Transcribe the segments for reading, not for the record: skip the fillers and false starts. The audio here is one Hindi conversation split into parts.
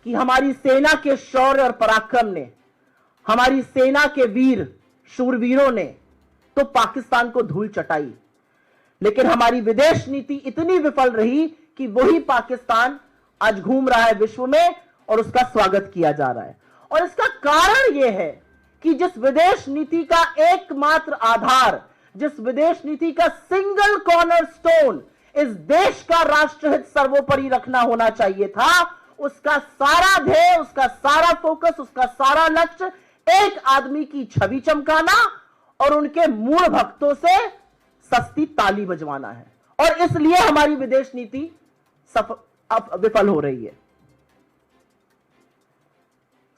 कि हमारी सेना के शौर्य और पराक्रम ने, हमारी सेना के वीर शूरवीरों ने तो पाकिस्तान को धूल चटाई, लेकिन हमारी विदेश नीति इतनी विफल रही कि वही पाकिस्तान आज घूम रहा है विश्व में और उसका स्वागत किया जा रहा है। और इसका कारण यह है कि जिस विदेश नीति का एकमात्र आधार, जिस विदेश नीति का सिंगल कॉर्नरस्टोन इस देश का राष्ट्रहित सर्वोपरि रखना होना चाहिए था, उसका सारा ध्येय, उसका सारा फोकस, उसका सारा लक्ष्य एक आदमी की छवि चमकाना और उनके मूल भक्तों से सस्ती ताली बजवाना है। और इसलिए हमारी विदेश नीति विफल हो रही है।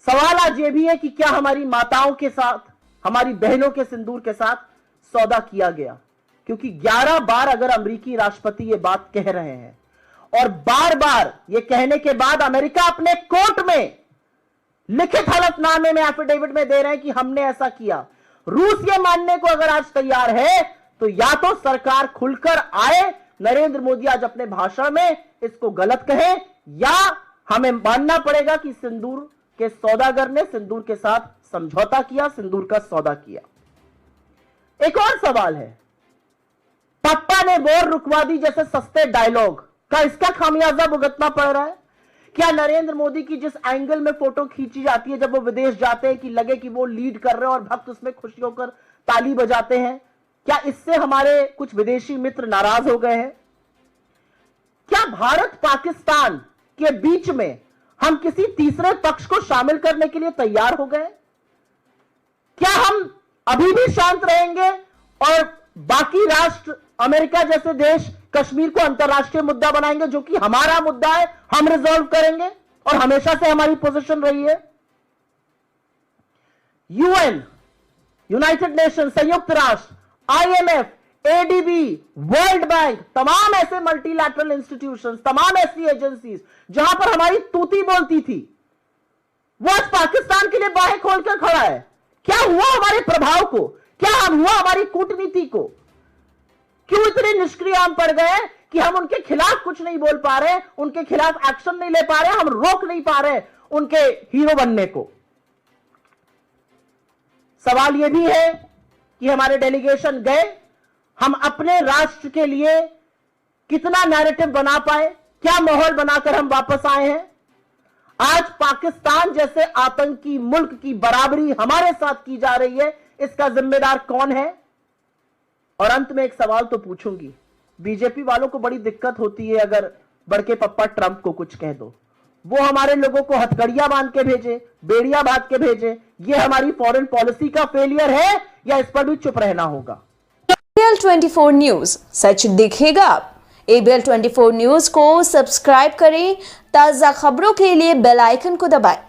सवाल आज यह भी है कि क्या हमारी माताओं के साथ, हमारी बहनों के सिंदूर के साथ सौदा किया गया? क्योंकि 11 बार अगर अमेरिकी राष्ट्रपति यह बात कह रहे हैं और बार बार यह कहने के बाद अमेरिका अपने कोर्ट में लिखित हलफनामे में, एफिडेविट में दे रहे हैं कि हमने ऐसा किया, रूस ये मानने को अगर आज तैयार है तो या तो सरकार खुलकर आए, नरेंद्र मोदी आज अपने भाषण में इसको गलत कहे, या हमें मानना पड़ेगा कि सिंदूर के सौदागर ने सिंदूर के साथ समझौता किया, सिंदूर का सौदा किया। एक और सवाल है, पप्पा ने वॉर रुकवा दी जैसे सस्ते डायलॉग का इसका खामियाजा भुगतना पड़ रहा है? क्या नरेंद्र मोदी की जिस एंगल में फोटो खींची जाती है जब वो विदेश जाते हैं कि लगे कि वो लीड कर रहे हैं और भक्त उसमें खुशी होकर ताली बजाते हैं, क्या इससे हमारे कुछ विदेशी मित्र नाराज हो गए हैं? क्या भारत पाकिस्तान के बीच में हम किसी तीसरे पक्ष को शामिल करने के लिए तैयार हो गए? क्या हम अभी भी शांत रहेंगे और बाकी राष्ट्र, अमेरिका जैसे देश कश्मीर को अंतरराष्ट्रीय मुद्दा बनाएंगे जो कि हमारा मुद्दा है, हम रिजॉल्व करेंगे? और हमेशा से हमारी पोजीशन रही है। यूएन, यूनाइटेड नेशन, संयुक्त राष्ट्र, आईएमएफ, एडीबी, वर्ल्ड बैंक, तमाम ऐसे मल्टीलैटरल इंस्टीट्यूशंस, तमाम ऐसी एजेंसीज जहां पर हमारी तूती बोलती थी, वो आज पाकिस्तान के लिए बाहें खोलकर खड़ा है। क्या हुआ हमारे प्रभाव को? क्या हुआ हमारी कूटनीति को? क्यों इतने निष्क्रिय हम पड़ गए कि हम उनके खिलाफ कुछ नहीं बोल पा रहे, उनके खिलाफ एक्शन नहीं ले पा रहे, हम रोक नहीं पा रहे उनके हीरो बनने को? सवाल यह भी है कि हमारे डेलीगेशन गए, हम अपने राष्ट्र के लिए कितना नैरेटिव बना पाए, क्या माहौल बनाकर हम वापस आए हैं? आज पाकिस्तान जैसे आतंकी मुल्क की बराबरी हमारे साथ की जा रही है, इसका जिम्मेदार कौन है? और अंत में एक सवाल तो पूछूंगी, बीजेपी वालों को बड़ी दिक्कत होती है अगर बड़के पप्पा ट्रंप को कुछ कह दो, वो हमारे लोगों को हथकड़ियां बांध के भेजे, बेड़ियां बांध के भेजे, ये हमारी फॉरेन पॉलिसी का फेलियर है या इस पर भी चुप रहना होगा? ABL 24 न्यूज, सच दिखेगा अब। ABL 24 न्यूज को सब्सक्राइब करें, ताजा खबरों के लिए बेल आइकन को दबाएं।